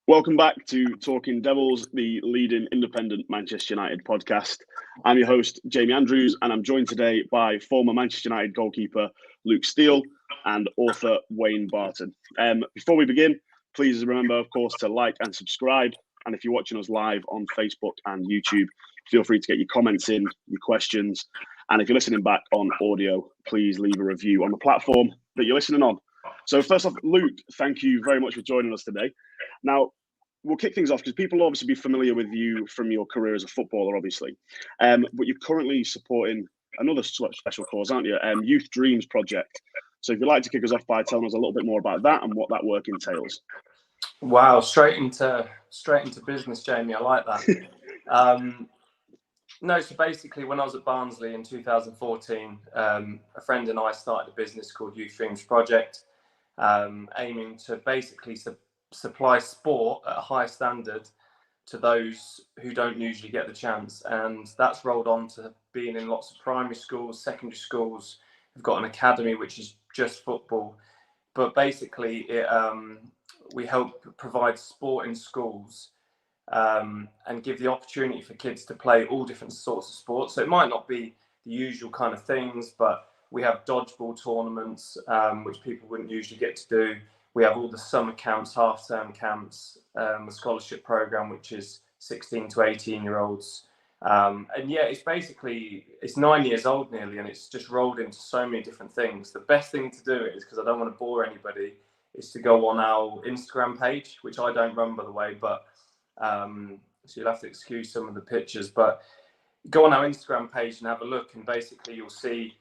Welcome back to Talking Devils, the leading independent Manchester United podcast. I'm your host, Jamie Andrews, and I'm joined today by former Manchester United goalkeeper Luke Steele and author Wayne Barton. Before we begin, please remember, of course, to like and subscribe. And if you're watching us live on Facebook and YouTube, feel free to get your comments in, your questions. And if you're listening back on audio, please leave a review on the platform that you're listening on. So first off, Luke, thank you very much for joining us today. Now, we'll kick things off because people will obviously be familiar with you from your career as a footballer, obviously. But you're currently supporting another special cause, aren't you? Youth Dreams Project. So if you'd like to kick us off by telling us a little bit more about that and what that work entails. Wow, straight into business, Jamie. I like that. No, so basically when I was at Barnsley in 2014, a friend and I started a business called Youth Dreams Project, aiming to basically supply sport at a high standard to those who don't usually get the chance. And that's rolled on to being in lots of primary schools, secondary schools. We've got an academy which is just football. But basically, we help provide sport in schools and give the opportunity for kids to play all different sorts of sports. So it might not be the usual kind of things, but we have dodgeball tournaments, which people wouldn't usually get to do. We have all the summer camps, half-term camps, a scholarship program, which is 16 to 18-year-olds. And yeah, it's 9 years old nearly, and it's just rolled into so many different things. The best thing to do is, because I don't want to bore anybody, is to go on our Instagram page, which I don't run, by the way, but so you'll have to excuse some of the pictures, but go on our Instagram page and have a look, and basically you'll see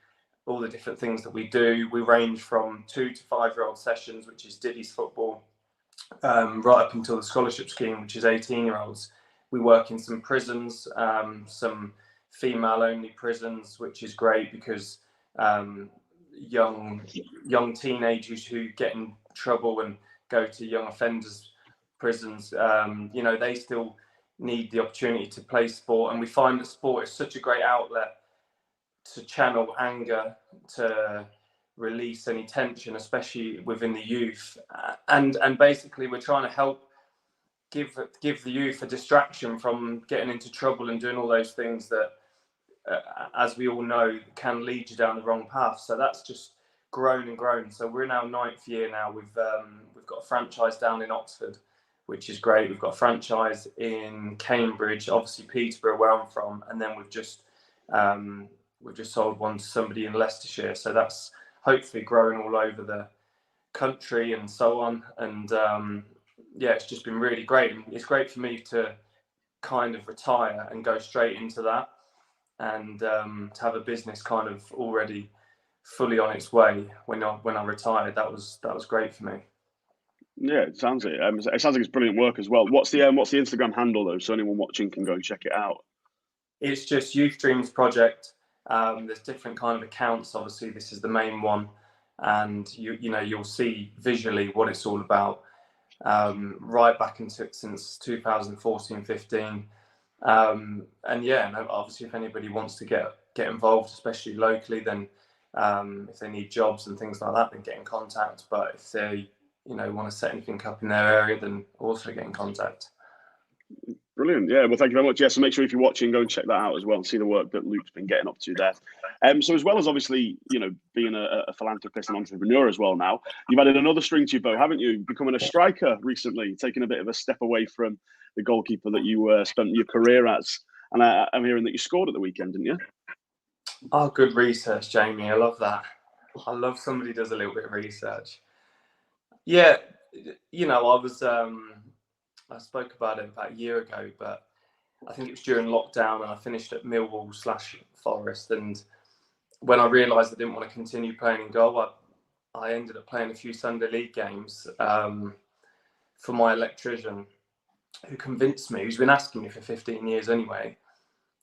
all the different things that we do. We range from 2 to 5-year-old sessions, which is Diddy's football, right up until the scholarship scheme, which is 18-year-olds. We work in some prisons, some female-only prisons, which is great because young teenagers who get in trouble and go to young offenders prisons, they still need the opportunity to play sport. And we find that sport is such a great outlet to channel anger, to release any tension, especially within the youth. And basically we're trying to help give the youth a distraction from getting into trouble and doing all those things that, as we all know, can lead you down the wrong path. So that's just grown and grown. So we're in our 9th year now. We've got a franchise down in Oxford, which is great. We've got a franchise in Cambridge, obviously Peterborough, where I'm from, and then we've just sold one to somebody in Leicestershire. So that's hopefully growing all over the country and so on. And yeah, it's just been really great. And it's great for me to kind of retire and go straight into that, and to have a business kind of already fully on its way when I retired. That was great for me. Yeah, it sounds it. It sounds like it's brilliant work as well. What's the Instagram handle though, so anyone watching can go and check it out? It's just Youth Dreams Project. There's different kind of accounts. Obviously, this is the main one, and you'll see visually what it's all about. Right back into since 2014-15, and yeah, no, obviously, if anybody wants to get involved, especially locally, then if they need jobs and things like that, then get in contact. But if they want to set anything up in their area, then also get in contact. Brilliant. Yeah, well, thank you very much. Yeah, so make sure if you're watching, go and check that out as well and see the work that Luke's been getting up to there. So as well as obviously, being a philanthropist and entrepreneur as well now, you've added another string to your bow, haven't you? Becoming a striker recently, taking a bit of a step away from the goalkeeper that you spent your career as. And I'm hearing that you scored at the weekend, didn't you? Oh, good research, Jamie. I love that. I love somebody who does a little bit of research. Yeah, I spoke about it about a year ago, but I think it was during lockdown, and I finished at Millwall/Forest. And when I realised I didn't want to continue playing in goal, I ended up playing a few Sunday League games for my electrician, who convinced me, who's been asking me for 15 years anyway.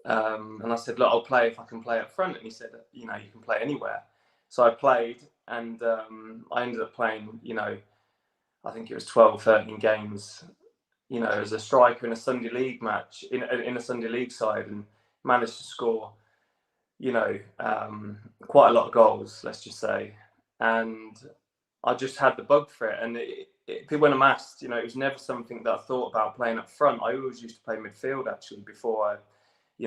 And I said, look, I'll play if I can play up front. And he said, you can play anywhere. So I played, and I ended up playing, I think it was 12, 13 games, as a striker in a Sunday League match, in a Sunday League side, and managed to score, quite a lot of goals, let's just say. And I just had the bug for it. And when I'm asked, it was never something that I thought about playing up front. I always used to play midfield actually before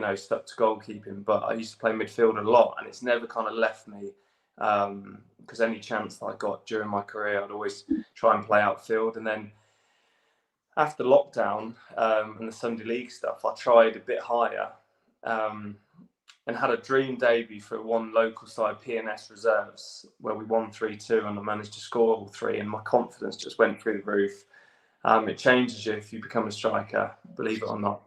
I stuck to goalkeeping, but I used to play midfield a lot, and it's never kind of left me, because any chance that I got during my career, I'd always try and play outfield. And then after lockdown and the Sunday League stuff, I tried a bit higher, and had a dream debut for one local side, P&S Reserves, where we won 3-2, and I managed to score all three, and my confidence just went through the roof. It changes you if you become a striker, believe it or not.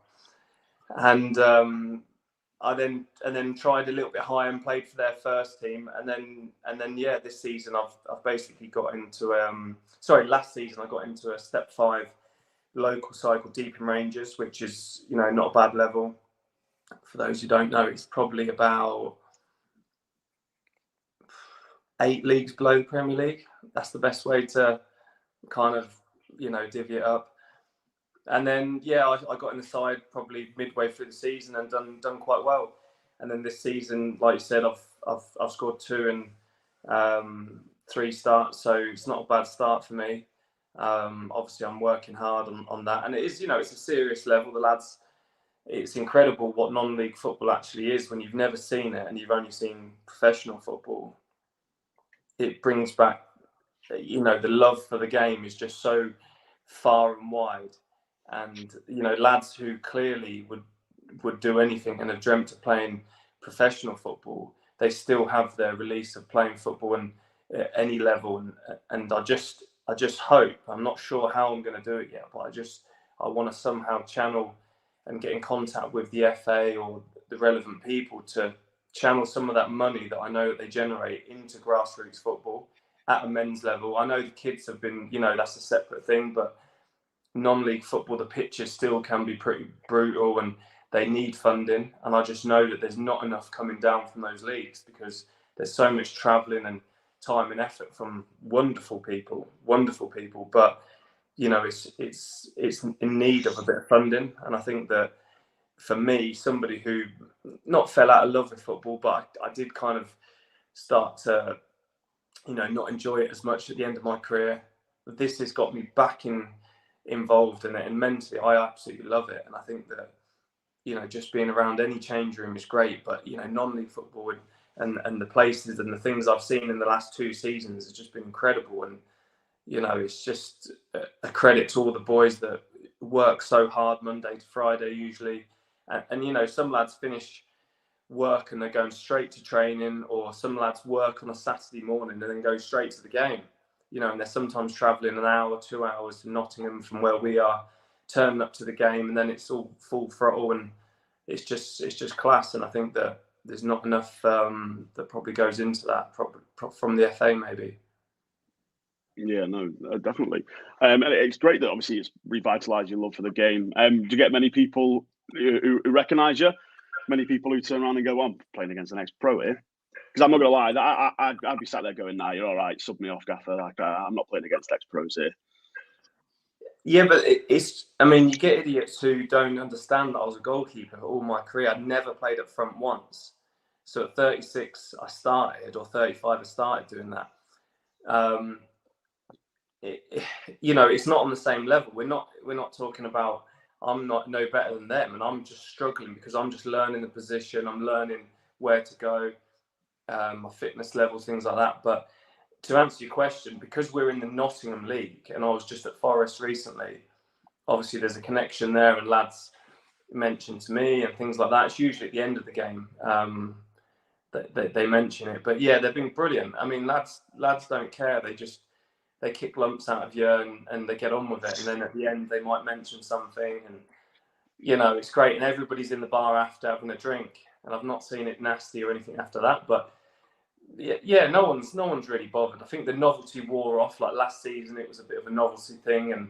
And I then tried a little bit higher and played for their first team, and then this season I've basically got into last season I got into a Step 5 local side called Deeping Rangers, which is not a bad level. For those who don't know, it's probably about 8 leagues below the Premier League. That's the best way to kind of divvy it up. And then I got in the side probably midway through the season and done quite well. And then this season, like you said, I've scored 2 and 3 starts, so it's not a bad start for me. Obviously, I'm working hard on that, and it is it's a serious level. The lads, it's incredible what non-league football actually is when you've never seen it and you've only seen professional football. It brings back, the love for the game is just so far and wide. And, lads who clearly would do anything and have dreamt of playing professional football, they still have their release of playing football and at any level. And I just hope, I'm not sure how I'm going to do it yet, but I want to somehow channel and get in contact with the FA or the relevant people to channel some of that money that I know that they generate into grassroots football at a men's level. I know the kids have been, that's a separate thing, but non-league football, the pitches still can be pretty brutal and they need funding. And I just know that there's not enough coming down from those leagues because there's so much travelling and time and effort from wonderful people. But it's in need of a bit of funding. And I think that for me, somebody who not fell out of love with football, but I did kind of start to, not enjoy it as much at the end of my career. But this has got me back involved in it, and mentally, I absolutely love it. And I think that, just being around any change room is great, but, non-league football and the places and the things I've seen in the last 2 seasons has just been incredible. And, it's just a credit to all the boys that work so hard Monday to Friday usually. And some lads finish work and they're going straight to training, or some lads work on a Saturday morning and then go straight to the game. And they're sometimes travelling an hour, 2 hours to Nottingham from where we are, turning up to the game, and then it's all full throttle, and it's just class. And I think that there's not enough that probably goes into that from the FA maybe. Yeah, no, definitely. And it's great that obviously it's revitalised your love for the game. Do you get many people who recognise you? Many people who turn around and go, I'm playing against the next pro here? Because I'm not going to lie, I'd be sat there going, nah, you're all right, sub me off, Gaffer. I'm not playing against ex-pros here. Yeah, but you get idiots who don't understand that I was a goalkeeper all my career. I'd never played up front once. So at 36, I started, or 35, I started doing that. It's not on the same level. We're not talking about I'm no better than them, and I'm just struggling because I'm just learning the position. I'm learning where to go, my fitness levels, things like that. But to answer your question, because we're in the Nottingham League, and I was just at Forest recently, obviously there's a connection there, and lads mention to me and things like that. It's usually at the end of the game that they mention it. But yeah, they've been brilliant. I mean, lads don't care. They kick lumps out of you and they get on with it. And then at the end, they might mention something, and it's great. And everybody's in the bar after having a drink, and I've not seen it nasty or anything after that. But yeah, no one's really bothered. I think the novelty wore off. Like last season, it was a bit of a novelty thing, and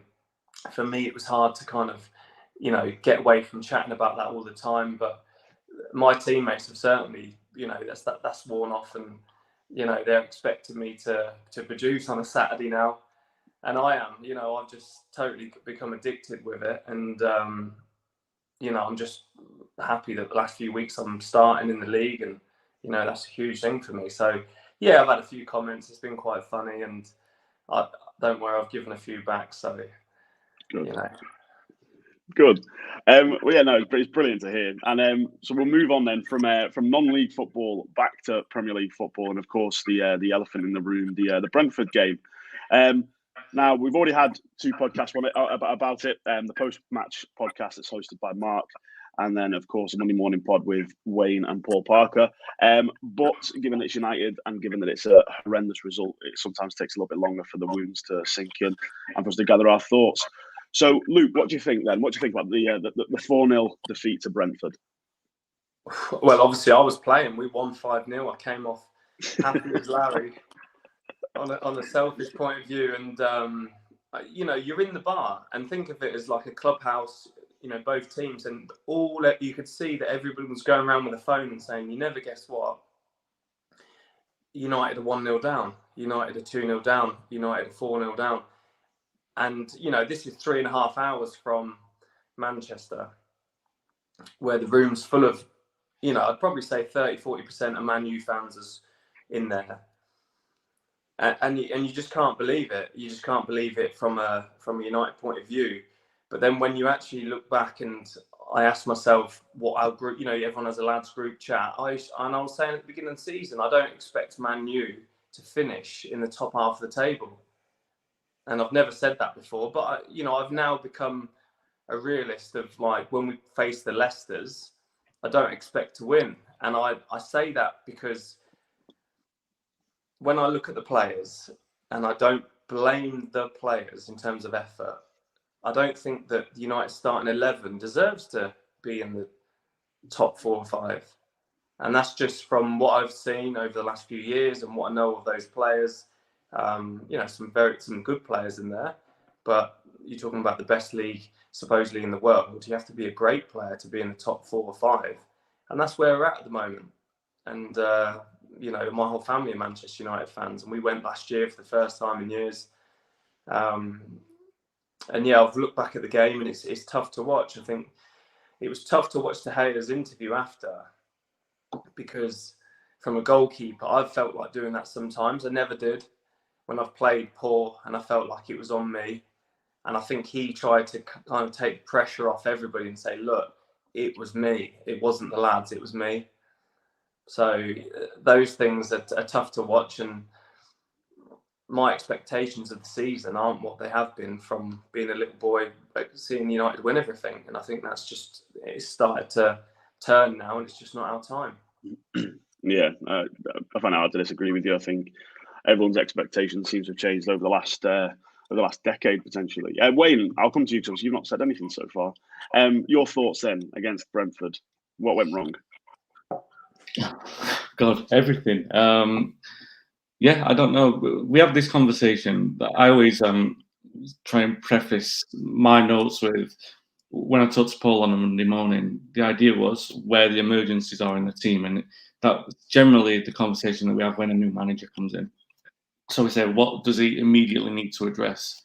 for me, it was hard to kind of, get away from chatting about that all the time. But my teammates have certainly, that's worn off, and they're expecting me to produce on a Saturday now, and I am. I've just totally become addicted with it, and I'm just happy that the last few weeks I'm starting in the league, and that's a huge thing for me. So yeah, I've had a few comments. It's been quite funny, and don't worry, I've given a few back, so Good. you know. Good. Well, yeah, no, it's brilliant to hear. And so we'll move on then from non-league football back to Premier League football, and of course the elephant in the room, the Brentford game. Now we've already had 2 podcasts about it. The post-match podcast that's hosted by Mark, and then of course a Monday morning pod with Wayne and Paul Parker. But given that it's United and given that it's a horrendous result, it sometimes takes a little bit longer for the wounds to sink in and for us to gather our thoughts. So, Luke, what do you think then? What do you think about the 4-0 defeat to Brentford? Well, obviously, I was playing. We won 5-0. I came off happy as Larry on a selfish point of view. And, you know, you're in the bar and think of it as like a clubhouse, you know, both teams. And all that you could see that everybody was going around with a phone and saying, you never guess what? United are 1-0 down. United are 2-0 down. United are 4-0 down. And, you know, this is 3.5 hours from Manchester, where the room's full of, you know, I'd probably say 30-40% of Man U fans is in there. And you just can't believe it. You just can't believe it from a United point of view. But then when you actually look back, and I asked myself what our group, you know, everyone has a lads group chat. And I was saying at the beginning of the season, I don't expect Man U to finish in the top half of the table. And I've never said that before, but you know, I've now become a realist of like when we face the Leicesters, I don't expect to win. And I say that because when I look at the players, and I don't blame the players in terms of effort, I don't think that the United starting 11 deserves to be in the top 4 or 5. And that's just from what I've seen over the last few years and what I know of those players. You know, some good players in there, but you're talking about the best league supposedly in the world. You have to be a great player to be in the top 4 or 5, and that's where we're at the moment. And you know, my whole family are Manchester United fans, and we went last year for the first time in years. And yeah, I've looked back at the game, and it's tough to watch. I think it was tough to watch De Gea's interview after, because from a goalkeeper, I've felt like doing that sometimes. I never did when I've played poor, and I felt like it was on me. And I think he tried to kind of take pressure off everybody and say, look, it was me. It wasn't the lads, it was me. So those things are tough to watch. And my expectations of the season aren't what they have been from being a little boy, seeing United win everything. And I think that's just, it's started to turn now, and it's just not our time. Yeah, I find it hard to disagree with you. I think everyone's expectations seem to have changed over the last decade, potentially. Wayne, I'll come to you because you've not said anything so far. Your thoughts then against Brentford? What went wrong? God, everything. Yeah, I don't know. We have this conversation that I always try and preface my notes with. When I talked to Paul on a Monday morning, the idea was where the emergencies are in the team, and that's generally the conversation that we have when a new manager comes in. So we say, what does he immediately need to address?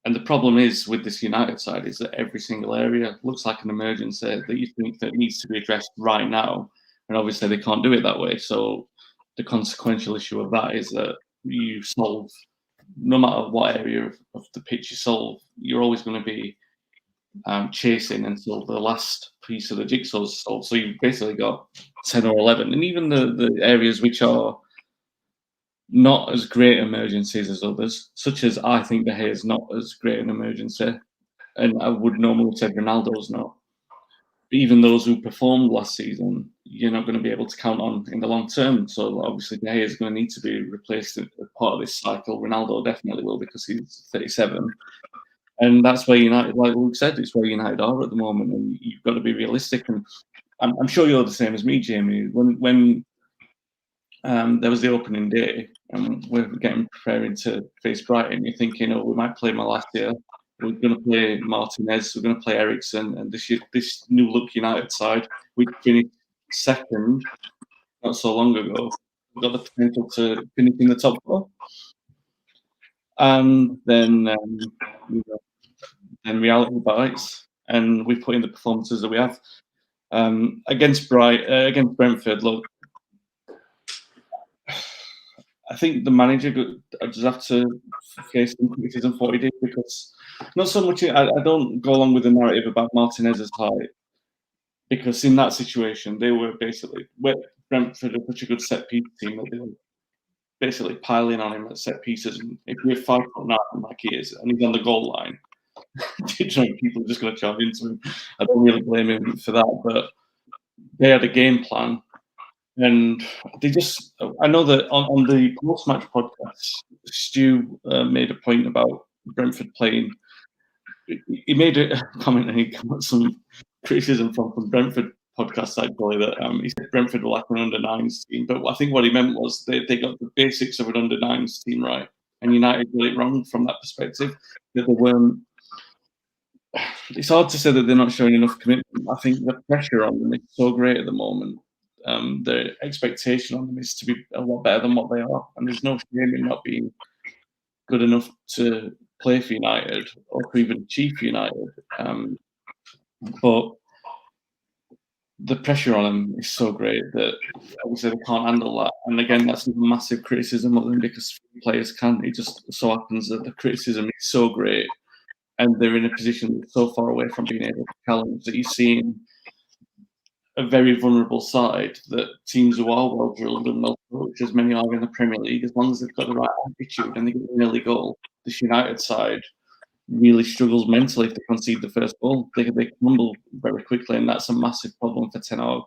And the problem is with this United side is that every single area looks like an emergency that you think that needs to be addressed right now. And obviously they can't do it that way. So the consequential issue of that is that you solve, no matter what area of the pitch you solve, you're always going to be chasing until the last piece of the jigsaw is solved. So you've basically got 10 or 11. And even the areas which are not as great emergencies as others, such as I think De Gea is not as great an emergency, and I would normally say Ronaldo's not. But even those who performed last season, you're not going to be able to count on in the long term. So obviously De Gea is going to need to be replaced as part of this cycle. Ronaldo definitely will, because he's 37. And that's where United, like Luke said, it's where United are at the moment, and you've got to be realistic. And I'm sure you're the same as me, Jamie. When there was the opening day, and we're preparing to face Brighton, you're thinking, oh, we might play Malacia, we're going to play Martinez, we're going to play Eriksen, and this new look United side, we finished second not so long ago. We've got the potential to finish in the top 4. And then reality bites, and we put in the performances that we have. Against Brentford, look, I think the manager does have to face some criticism for what he did, because not so much. I don't go along with the narrative about Martinez's height, because in that situation they were basically, Brentford are such a good set piece team that they were basically piling on him at set pieces. And if you're 5'9" like he is, and he's on the goal line, people are just going to charge into him. I don't really blame him for that, but they had a game plan. And they just, I know that on the post-match podcast, Stu made a point about Brentford playing. He made a comment, and he got some criticism from Brentford podcast side boy that he said Brentford were like an under-9s team. But I think what he meant was they got the basics of an under-9s team right, and United got it wrong from that perspective. That they weren't. It's hard to say that they're not showing enough commitment. I think the pressure on them is so great at the moment. The expectation on them is to be a lot better than what they are, and there's no shame in not being good enough to play for United or to even achieve for United. But the pressure on them is so great that obviously they can't handle that. And again, that's a massive criticism of them, because players can. It just so happens that the criticism is so great, and they're in a position so far away from being able to challenge that you're seeing a very vulnerable side, that teams who are well drilled and well coached, as many are in the Premier League, as long as they've got the right attitude and they get an early goal, this United side really struggles mentally if they concede the first goal. They crumble very quickly, and that's a massive problem for Ten Hag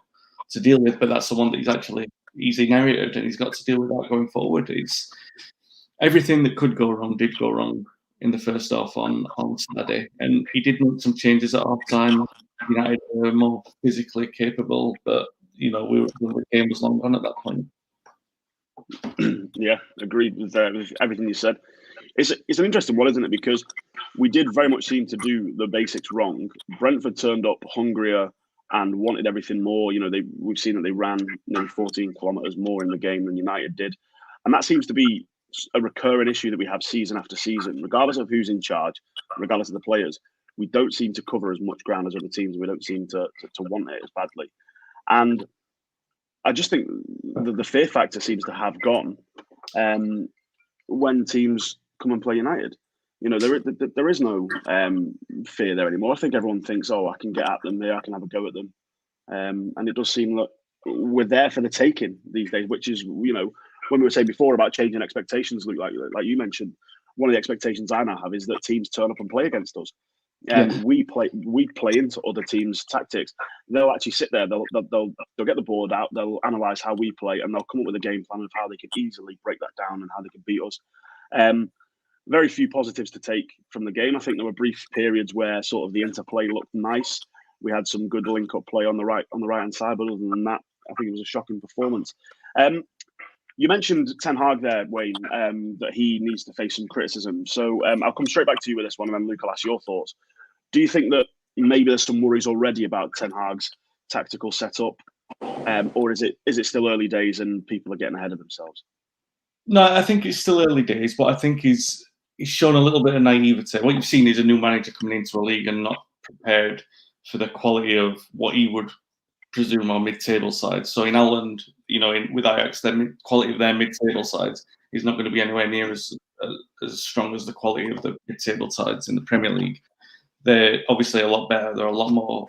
to deal with. But that's the one that he's inherited, and he's got to deal with that going forward. It's everything that could go wrong did go wrong in the first half on Saturday, and he did make some changes at half time. United were more physically capable, but the game was long gone at that point. Yeah, agreed with everything you said. It's an interesting one, isn't it? Because we did very much seem to do the basics wrong. Brentford turned up hungrier and wanted everything more. We've seen that they ran nearly 14 kilometres more in the game than United did, and that seems to be a recurring issue that we have season after season, regardless of who's in charge, regardless of the players. We don't seem to cover as much ground as other teams. We don't seem to want it as badly. And I just think the fear factor seems to have gone when teams come and play United. There is no fear there anymore. I think everyone thinks, I can get at them, I can have a go at them. And it does seem that we're there for the taking these days, which is, when we were saying before about changing expectations, Luke, like you mentioned, one of the expectations I now have is that teams turn up and play against us. We play into other teams' tactics. They'll actually sit there. They'll get the board out. They'll analyse how we play, and they'll come up with a game plan of how they could easily break that down and how they could beat us. Very few positives to take from the game. I think there were brief periods where sort of the interplay looked nice. We had some good link-up play on the right hand side, but other than that, I think it was a shocking performance. You mentioned Ten Hag there, Wayne, that he needs to face some criticism. So I'll come straight back to you with this one, and then Luke, I'll ask your thoughts. Do you think that maybe there's some worries already about Ten Hag's tactical setup, or is it still early days and people are getting ahead of themselves? No, I think it's still early days, but I think he's shown a little bit of naivety. What you've seen is a new manager coming into a league and not prepared for the quality of what he would presume are mid-table sides. So in Ireland, with Ajax, the quality of their mid-table sides is not going to be anywhere near as strong as the quality of the mid-table sides in the Premier League. They're obviously a lot better. They're a lot more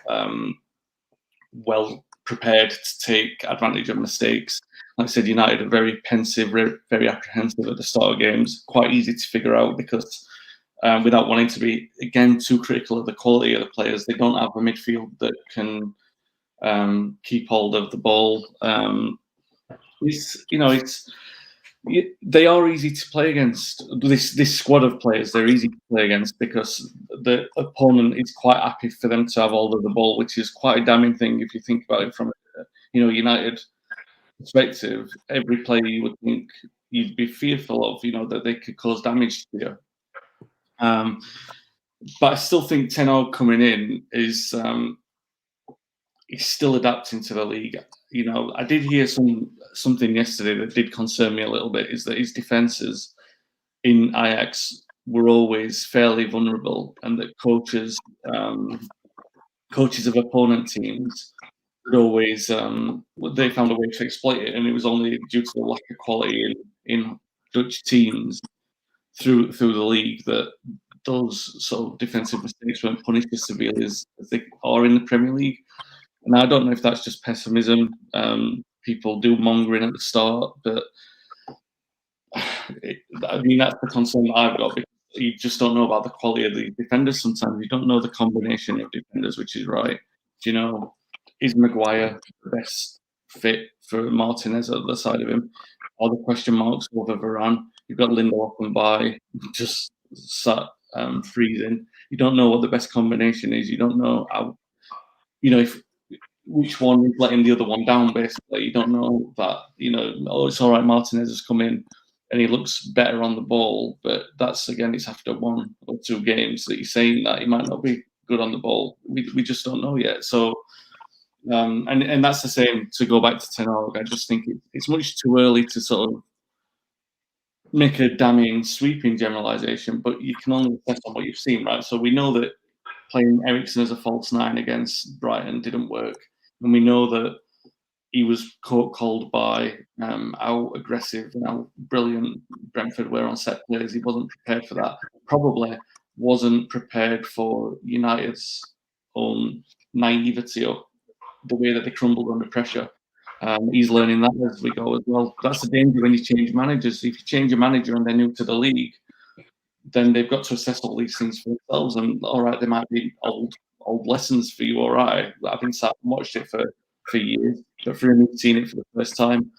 well prepared to take advantage of mistakes. Like I said, United are very pensive, very apprehensive at the start of games. Quite easy to figure out because without wanting to be, again, too critical of the quality of the players, they don't have a midfield that can keep hold of the ball. They are easy to play against. This squad of players, they're easy to play against because the opponent is quite happy for them to have hold of the ball, which is quite a damning thing if you think about it from United perspective. Every player you would think you'd be fearful of, that they could cause damage to you. But I still think Ten Hag coming in is he's still adapting to the league. I did hear something yesterday that did concern me a little bit, is that his defences in Ajax were always fairly vulnerable, and that coaches of opponent teams could always they found a way to exploit it, and it was only due to the lack of quality in Dutch teams through the league that those sort of defensive mistakes weren't punished as severely as they are in the Premier League. And I don't know if that's just pessimism. People do mongering at the start, but I mean that's the concern that I've got, because you just don't know about the quality of the defenders. Sometimes you don't know the combination of defenders, which is right. Do you know, is Maguire the best fit for Martinez at the side of him? Are the question marks over Varane? You've got Lindelof and Bay just sat freezing. You don't know what the best combination is. You don't know how, if which one is letting the other one down, basically. You don't know that, it's all right, Martinez has come in and he looks better on the ball, but it's after 1 or 2 games that you're saying that he might not be good on the ball. We just don't know yet. So, and that's the same, to go back to Ten Hag. I just think it's much too early to sort of make a damning, sweeping generalisation, but you can only assess on what you've seen, right? So we know that playing Eriksen as a false 9 against Brighton didn't work. And we know that he was called by how aggressive and how brilliant Brentford were on set plays. He wasn't prepared for that. Probably wasn't prepared for United's own naivety or the way that they crumbled under pressure. He's learning that as we go as well. That's the danger when you change managers. If you change a manager and they're new to the league, then they've got to assess all these things for themselves. And all right, they might be old lessons for you. All right, I've been sat and watched it for years, but for him, who's seen it for the first time,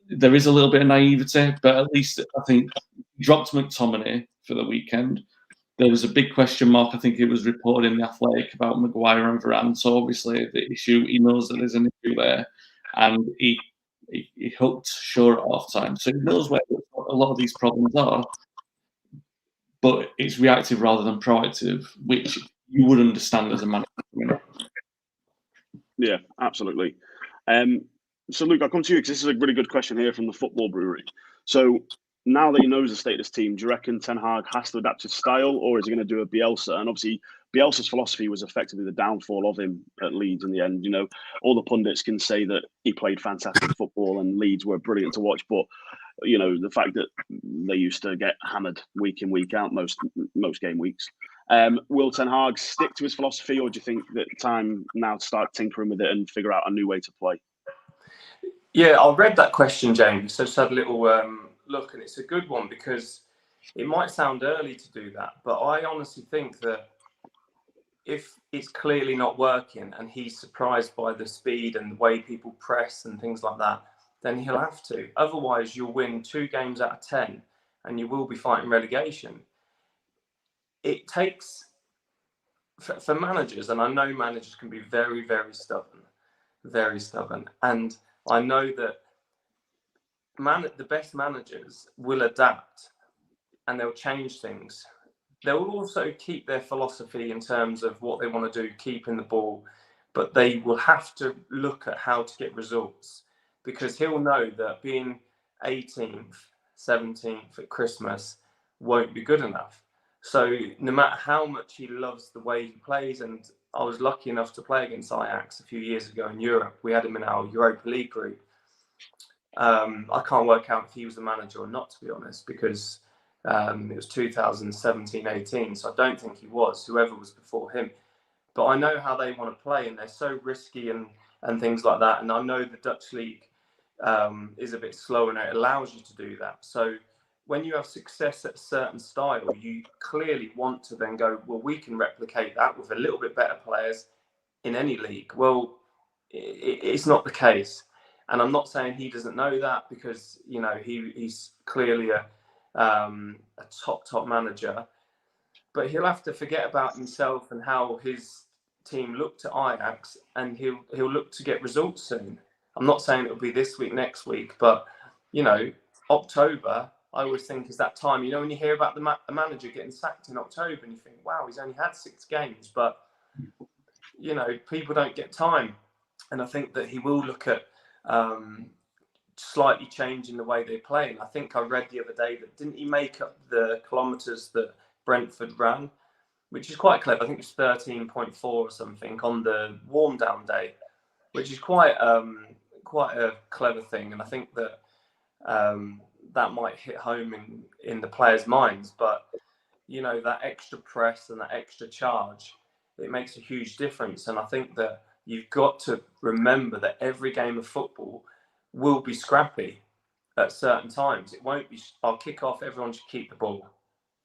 there is a little bit of naivety. But at least I think he dropped McTominay for the weekend. There was a big question mark. I think it was reported in the Athletic about Maguire and Varane. So obviously the issue, he knows that there's an issue there, and he hooked Shaw at half time. So he knows where a lot of these problems are. But it's reactive rather than proactive, which you would understand as a manager. Yeah, absolutely. So, Luke, I'll come to you because this is a really good question here from the Football Brewery. So, now that he knows the state of this team, do you reckon Ten Hag has to adapt his style, or is he going to do a Bielsa? And obviously, Bielsa's philosophy was effectively the downfall of him at Leeds in the end. All the pundits can say that he played fantastic football and Leeds were brilliant to watch, but the fact that they used to get hammered week in, week out, most game weeks. Will Ten Hag stick to his philosophy, or do you think that time now to start tinkering with it and figure out a new way to play? Yeah, I read that question, James. So just had a little look, and it's a good one because it might sound early to do that, but I honestly think that if it's clearly not working and he's surprised by the speed and the way people press and things like that, then he'll have to. Otherwise, you'll win 2 games out of 10 and you will be fighting relegation. It takes, for managers, and I know managers can be very, very stubborn. And I know that the best managers will adapt and they'll change things. They will also keep their philosophy in terms of what they want to do, keeping the ball, but they will have to look at how to get results, because he'll know that being 18th, 17th at Christmas won't be good enough. So no matter how much he loves the way he plays, and I was lucky enough to play against Ajax a few years ago in Europe. We had him in our Europa League group. I can't work out if he was the manager or not, to be honest, because it was 2017-18, so I don't think he was, whoever was before him. But I know how they want to play, and they're so risky and things like that. And I know the Dutch league is a bit slow, and it allows you to do that. So when you have success at a certain style, you clearly want to then go, well, we can replicate that with a little bit better players in any league. Well, it's not the case. And I'm not saying he doesn't know that, because, he's clearly a top manager. But he'll have to forget about himself and how his team looked at Ajax, and he'll look to get results soon. I'm not saying it'll be this week, next week, but, October, I always think, is that time. When you hear about the manager getting sacked in October and you think, wow, he's only had 6 games, but, people don't get time. And I think that he will look at slightly changing the way they play. And I think I read the other day that didn't he make up the kilometres that Brentford ran, which is quite clever. I think it's 13.4 or something on the warm down day. which is quite a clever thing, and I think that that might hit home in the players' minds. But that extra press and that extra charge, it makes a huge difference. And I think that you've got to remember that every game of football will be scrappy at certain times. It won't be, I'll kick off, everyone should keep the ball.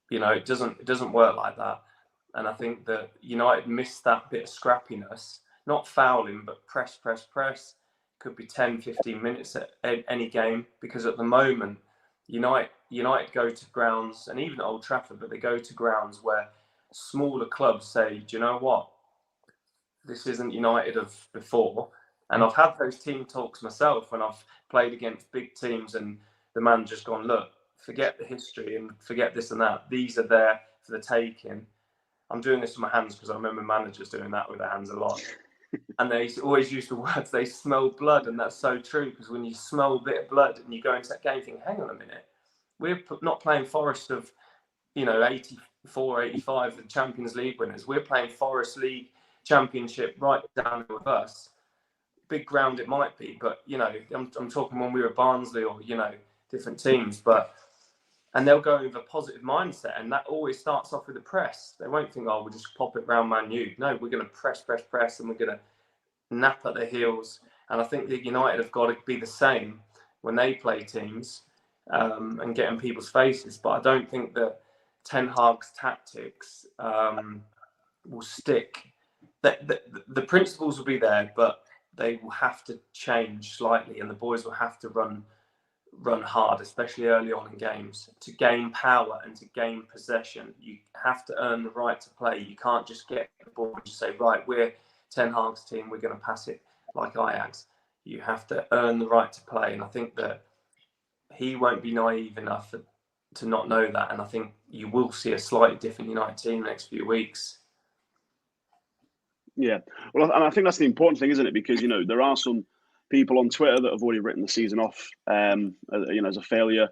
It doesn't work like that. And I think that United missed that bit of scrappiness, not fouling, but press. Could be 10, 15 minutes at any game, because at the moment, United go to grounds, and even Old Trafford, but they go to grounds where smaller clubs say, do you know what? This isn't United of before. And I've had those team talks myself when I've played against big teams, and the man just gone, look, forget the history and forget this and that. These are there for the taking. I'm doing this with my hands because I remember managers doing that with their hands a lot. And they always use the words, they smell blood. And that's so true, because when you smell a bit of blood and you go into that game thinking, hang on a minute, we're not playing Forest of, 84, 85, the Champions League winners. We're playing Forest League Championship right down with us. Big ground it might be, but, I'm talking when we were Barnsley or, different teams. And they'll go with a positive mindset, and that always starts off with the press. They won't think, we'll just pop it round Man Utd. No, we're going to press, and we're going to nap at their heels. And I think that United have got to be the same when they play teams, and get in people's faces. But I don't think that Ten Hag's tactics will stick. The principles will be there, but they will have to change slightly, and the boys will have to run hard, especially early on in games, to gain power and to gain possession. You have to earn the right to play. You can't just get the ball and just say, right, we're Ten Hag's team, we're going to pass it like Ajax. You have to earn the right to play, and I think that he won't be naive enough to not know that. And I think you will see a slightly different United team next few weeks. Yeah, well, and I think that's the important thing, isn't it? Because there are some people on Twitter that have already written the season off, as a failure.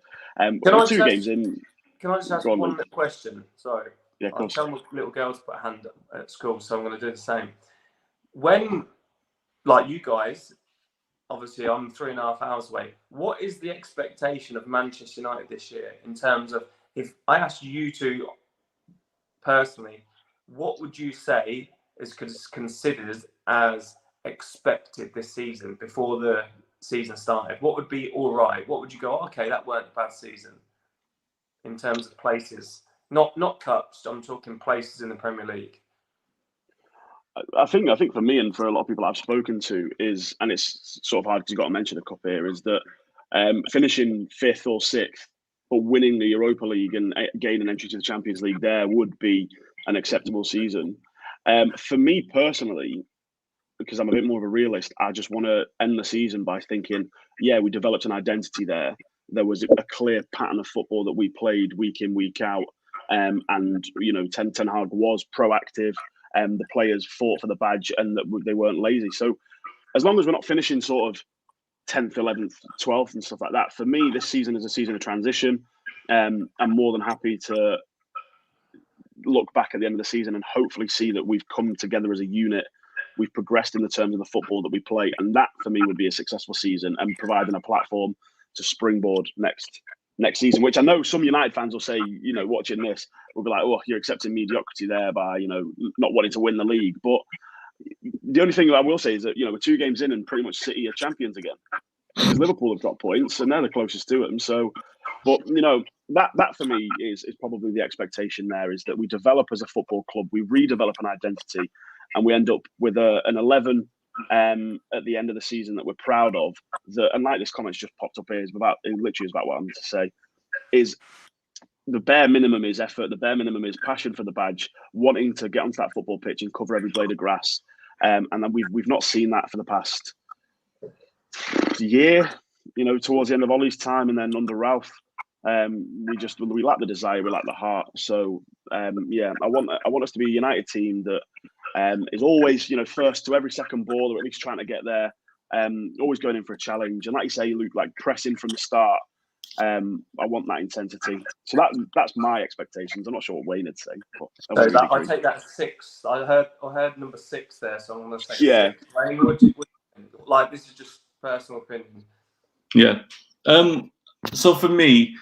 Two games in. Can I just ask one question? Sorry. Yeah, of course. I tell my little girl to put a hand up at school, so I'm going to do the same. When, like you guys, obviously I'm 3.5 hours away. What is the expectation of Manchester United this year in terms of, if I asked you two personally, what would you say is considered as expected this season before the season started? What would be all right? What would you go, okay, that weren't a bad season in terms of places? Not cups, I'm talking places in the Premier League. I think for me and for a lot of people I've spoken to is, and it's sort of hard because you've got to mention a cup here, is that finishing 5th or 6th, but winning the Europa League and gaining entry to the Champions League there would be an acceptable season. For me personally, because I'm a bit more of a realist, I just want to end the season by thinking, yeah, we developed an identity there. There was a clear pattern of football that we played week in, week out. And Ten Hag was proactive. The players fought for the badge, and that they weren't lazy. So as long as we're not finishing sort of 10th, 11th, 12th and stuff like that, for me, this season is a season of transition. I'm more than happy to look back at the end of the season and hopefully see that we've come together as a unit. We've progressed in the terms of the football that we play. And that, for me, would be a successful season and providing a platform to springboard next season, which I know some United fans will say, watching this, will be like, oh, you're accepting mediocrity there by, not wanting to win the league. But the only thing I will say is that, we're 2 games in and pretty much City are champions again. Because Liverpool have got points and they're the closest to them. So, but, that for me is probably the expectation there, is that we develop as a football club, we redevelop an identity, and we end up with an 11 at the end of the season that we're proud of. And like this comment's just popped up here, it literally is about what I'm to say, is the bare minimum is effort, the bare minimum is passion for the badge, wanting to get onto that football pitch and cover every blade of grass. And then we've not seen that for the past year, towards the end of Ollie's time and then under Ralph. We lack the desire, we lack the heart. So I want us to be a United team that is always, first to every second ball, or at least trying to get there. Always going in for a challenge, and like you say, Luke, like pressing from the start. I want that intensity. So that's my expectations. I'm not sure what Wayne would say. But I take that 6. I heard number 6 there, so I'm going to say 6. Yeah. Wayne, what do you think? Like, this is just personal opinion. Yeah. So for me,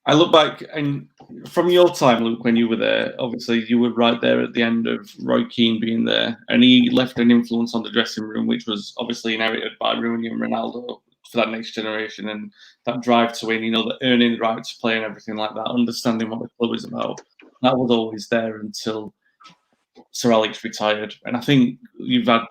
I look back, and from your time, Luke, when you were there, obviously you were right there at the end of Roy Keane being there, and he left an influence on the dressing room, which was obviously inherited by Rooney and Ronaldo for that next generation, and that drive to win, the earning the right to play and everything like that, understanding what the club is about. That was always there until Sir Alex retired, and I think you've had.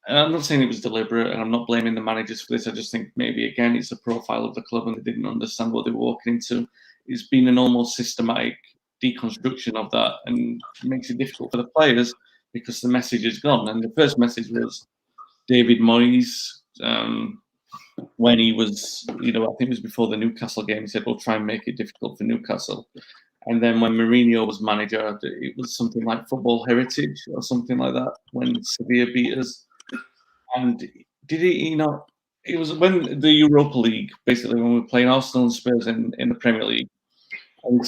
And I'm not saying it was deliberate, and I'm not blaming the managers for this. I just think maybe, again, it's the profile of the club and they didn't understand what they were walking into. It's been an almost systematic deconstruction of that, and it makes it difficult for the players because the message is gone. And the first message was David Moyes, when he was, I think it was before the Newcastle game, he said, we'll try and make it difficult for Newcastle. And then when Mourinho was manager, it was something like football heritage or something like that when Sevilla beat us. And did he not? It was when the Europa League, basically, when we were playing Arsenal and Spurs in the Premier League. And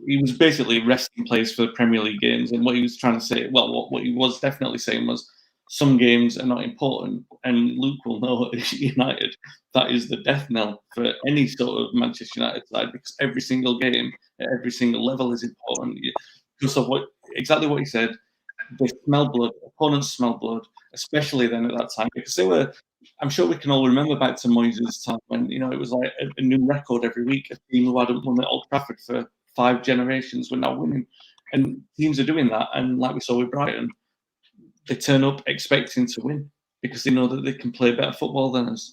he was basically resting players for the Premier League games. And what he was trying to say, well, what he was definitely saying was some games are not important. And Luke will know at United, that is the death knell for any sort of Manchester United side, because every single game at every single level is important. Because of exactly what he said, they smell blood, opponents smell blood, especially then at that time, because they were, I'm sure we can all remember back to Moyes' time when, it was like a new record every week. A team who hadn't won at Old Trafford for 5 generations were now winning. And teams are doing that. And like we saw with Brighton, they turn up expecting to win because they know that they can play better football than us.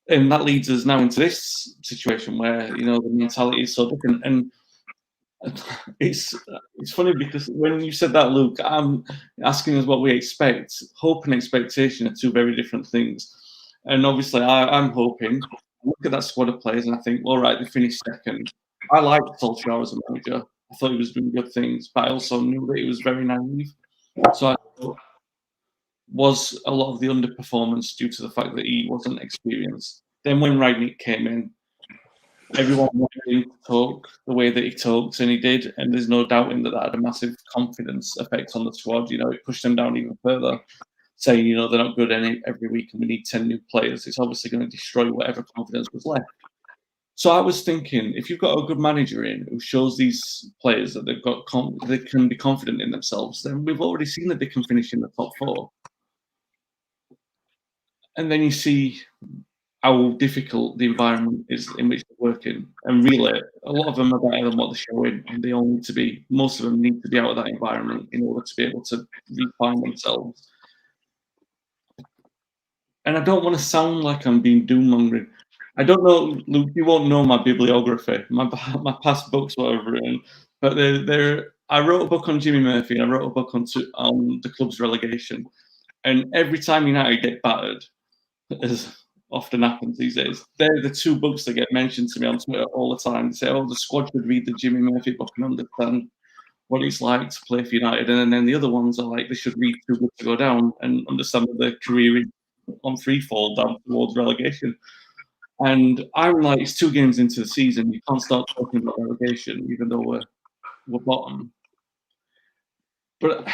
And that leads us now into this situation where, the mentality is so different. And it's funny because when you said that, Luke, I'm asking us what we expect. Hope and expectation are two very different things. And obviously, I'm hoping. I look at that squad of players and I think, all right, they finished second. I liked Solskjaer as a manager. I thought he was doing good things, but I also knew that he was very naive. So I thought, was a lot of the underperformance due to the fact that he wasn't experienced. Then when Rangnick came in, everyone wanted him to talk the way that he talks, and he did. And there's no doubting that had a massive confidence effect on the squad. It pushed them down even further, saying, they're not good every week and we need 10 new players. It's obviously going to destroy whatever confidence was left. So I was thinking, if you've got a good manager in who shows these players that they can be confident in themselves, then we've already seen that they can finish in the top 4. And then you see how difficult the environment is in which they're working. And really, a lot of them are better than what they're showing. And they all need to be, most of them need to be out of that environment in order to be able to refine themselves. And I don't want to sound like I'm being doom-mongering. I don't know, Luke, you won't know my bibliography, my past books, what I've written. But I wrote a book on Jimmy Murphy, and I wrote a book on the club's relegation. And every time United get battered, as often happens these days, they're the 2 books that get mentioned to me on Twitter all the time. They say, the squad should read the Jimmy Murphy book and understand what it's like to play for United. And then the other ones are like, they should read Too Good to Go Down and understand that their career is on free fall down towards relegation. And I'm like, it's 2 games into the season. You can't start talking about relegation, even though we're bottom. But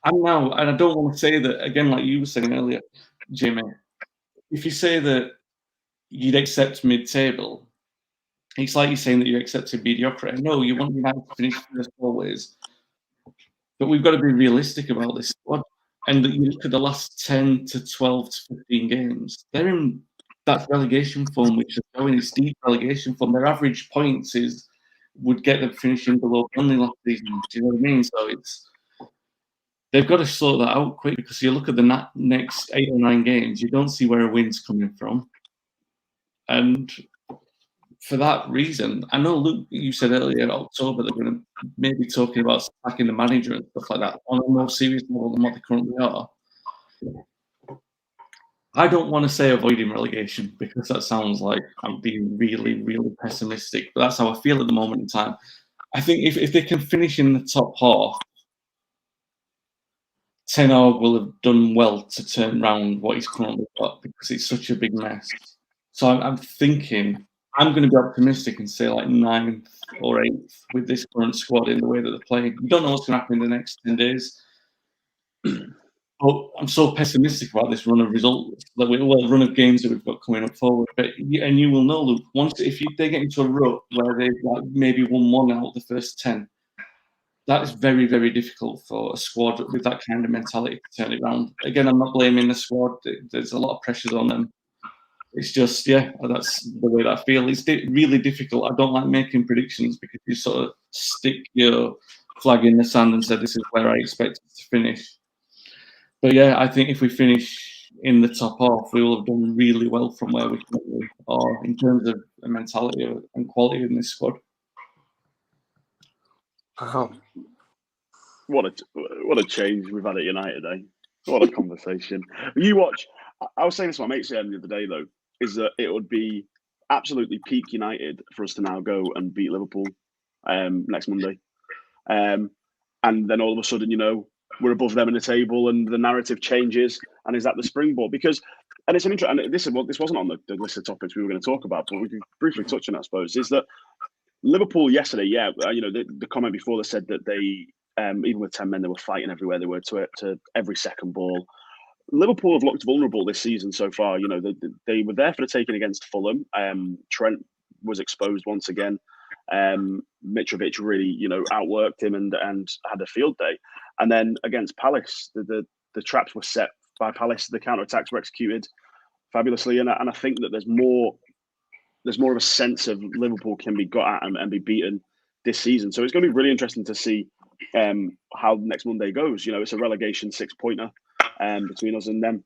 I'm now, and I don't want to say that, again, like you were saying earlier, Jimmy, if you say that you'd accept mid-table, it's like you're saying that you're accepting mediocrity. No, you want United to finish first always. But we've got to be realistic about this squad. And you look at the last 10 to 12 to 15 games, they're in that relegation form, which is going in deep relegation form. Their average points would get them finishing below Burnley last season. Do you know what I mean? So they've got to sort that out quick, because you look at the next 8 or 9 games, you don't see where a win's coming from. And for that reason, I know, Luke, you said earlier in October they're going to maybe talking about sacking the manager and stuff like that on a more serious level than what they currently are. I don't want to say avoiding relegation, because that sounds like I'm being really, really pessimistic. But that's how I feel at the moment in time. I think if they can finish in the top half, Ten Hag will have done well to turn around what he's currently got, because it's such a big mess. So I'm thinking I'm going to be optimistic and say like 9th or 8th with this current squad in the way that they're playing. You don't know what's going to happen in the next 10 days. But I'm so pessimistic about this run of results, run of games that we've got coming up forward. But and you will know, Luke, if they get into a rut where they've maybe won 1 out of the first 10, that is very, very difficult for a squad with that kind of mentality to turn it around. Again, I'm not blaming the squad. There's a lot of pressures on them. It's just, that's the way that I feel. It's really difficult. I don't like making predictions because you sort of stick your flag in the sand and say, this is where I expect it to finish. But I think if we finish in the top half, we will have done really well from where we currently are in terms of mentality and quality in this squad. Oh. What a change we've had at United, eh? What a conversation. I was saying this to my mates the other day, though, is that it would be absolutely peak United for us to now go and beat Liverpool next Monday. And then all of a sudden, we're above them in the table and the narrative changes. And is that the springboard? And it's an interesting, and this wasn't on the list of topics we were going to talk about, but we can briefly touch on it, I suppose, is that Liverpool yesterday, the comment before that said that they, even with 10 men, they were fighting everywhere they were to every second ball. Liverpool have looked vulnerable this season so far. They were there for the taking against Fulham. Trent was exposed once again. Mitrovic really, outworked him and had a field day. And then against Palace, the traps were set by Palace. The counter-attacks were executed fabulously. And I think that there's more of a sense of Liverpool can be got at and be beaten this season. So it's going to be really interesting to see how next Monday goes. It's a relegation 6-pointer between us and them.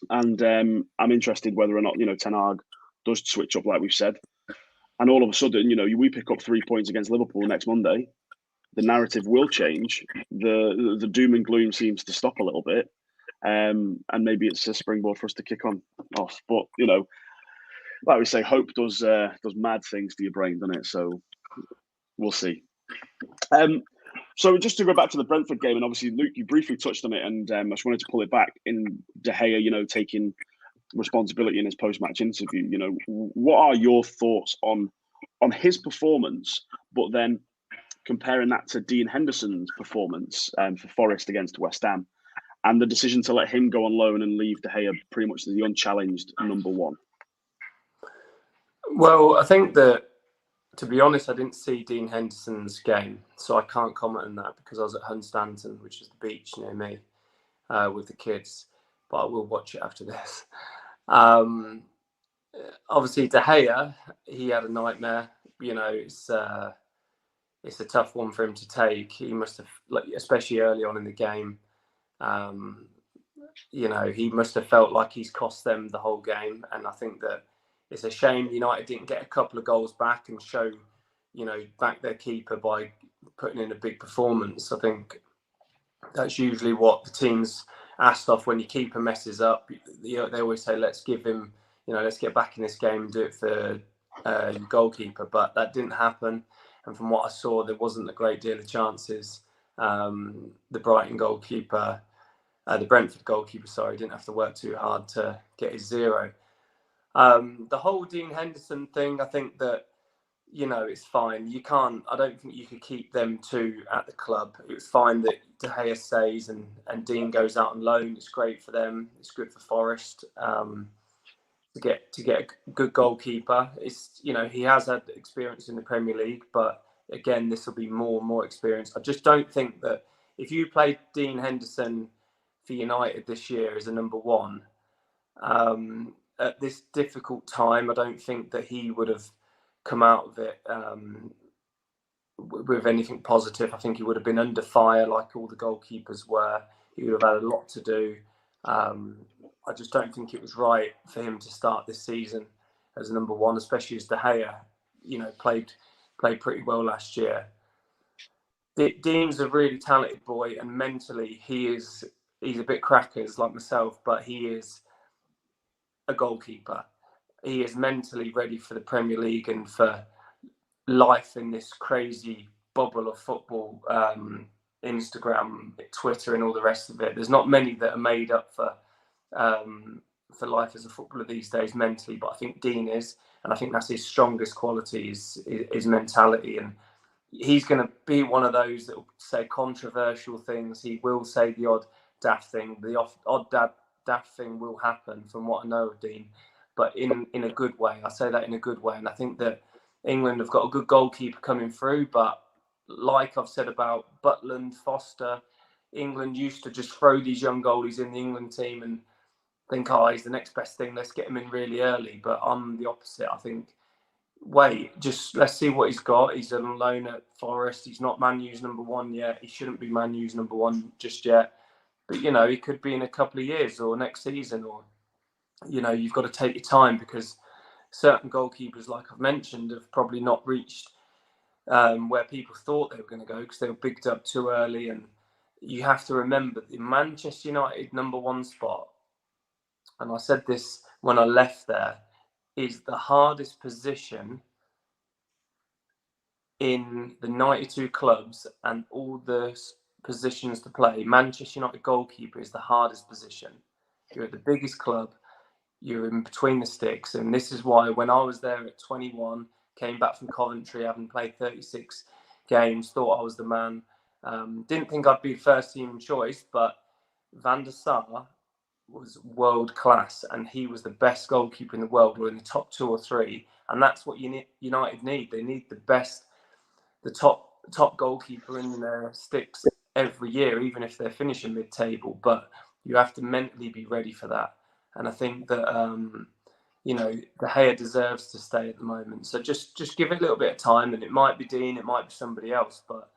And I'm interested whether or not, Ten Hag does switch up like we've said. And all of a sudden, we pick up 3 points against Liverpool next Monday. The narrative will change. The doom and gloom seems to stop a little bit. And maybe it's a springboard for us to kick off. But, like we say, hope does mad things to your brain, doesn't it? So we'll see. So just to go back to the Brentford game, and obviously, Luke, you briefly touched on it, and I just wanted to pull it back in De Gea, taking responsibility in his post-match interview. What are your thoughts on his performance, but then comparing that to Dean Henderson's performance for Forest against West Ham, and the decision to let him go on loan and leave De Gea pretty much the unchallenged number one? Well, I think that, to be honest, I didn't see Dean Henderson's game, so I can't comment on that because I was at Hunstanton, which is the beach near me, with the kids. But I will watch it after this. Obviously, De Gea, he had a nightmare. It's a tough one for him to take. He must have, especially early on in the game, he must have felt like he's cost them the whole game. And I think that it's a shame United didn't get a couple of goals back and show, back their keeper by putting in a big performance. I think that's usually what the team's asked off when your keeper messes up. They always say, let's give him, let's get back in this game and do it for your goalkeeper. But that didn't happen. And from what I saw, there wasn't a great deal of chances. The Brentford goalkeeper, didn't have to work too hard to get his 0. The whole Dean Henderson thing, I think that, it's fine. I don't think you could keep them two at the club. It's fine that De Gea stays and Dean goes out on loan. It's great for them. It's good for Forest to get a good goalkeeper. It's, he has had experience in the Premier League, but again, this will be more and more experience. I just don't think that if you played Dean Henderson for United this year as a number one, at this difficult time, I don't think that he would have come out of it with anything positive. I think he would have been under fire like all the goalkeepers were. He would have had a lot to do. I just don't think it was right for him to start this season as a number one, especially as De Gea, played pretty well last year. Dean's a really talented boy, and mentally he's a bit crackers like myself, but he is a goalkeeper. He is mentally ready for the Premier League and for life in this crazy bubble of football, Instagram, Twitter, and all the rest of it. There's not many that are made up for life as a footballer these days mentally, but I think Dean is, and I think that's his strongest quality is mentality. And he's going to be one of those that will say controversial things. He will say the odd daft thing. The odd daft thing will happen, from what I know of Dean, but in a good way. I say that in a good way, and I think that England have got a good goalkeeper coming through. But like I've said about Butland, Foster, England used to just throw these young goalies in the England team and think, oh, he's the next best thing, let's get him in really early. But I'm the opposite. I think, wait, just let's see what he's got. He's on loan at Forest. He's not Man U's number one yet. He shouldn't be Man U's number one just yet. But, you know, he could be in a couple of years or next season, or, you know, you've got to take your time, because certain goalkeepers, like I've mentioned, have probably not reached where people thought they were going to go, because they were bigged up too early. And you have to remember the Manchester United number one spot, and I said this when I left there, is the hardest position in the 92 clubs and all the positions to play. Manchester United goalkeeper is the hardest position. You're at the biggest club, you're in between the sticks, and this is why when I was there at 21, came back from Coventry, having played 36 games, thought I was the man. Didn't think I'd be first team choice, but Van der Sar was world class, and he was the best goalkeeper in the world, or in the top 2 or 3, and that's what United need. They need the top goalkeeper in their sticks every year, even if they're finishing mid-table. But you have to mentally be ready for that, and I think that you know, De Gea deserves to stay at the moment. So just give it a little bit of time, and it might be Dean, it might be somebody else, but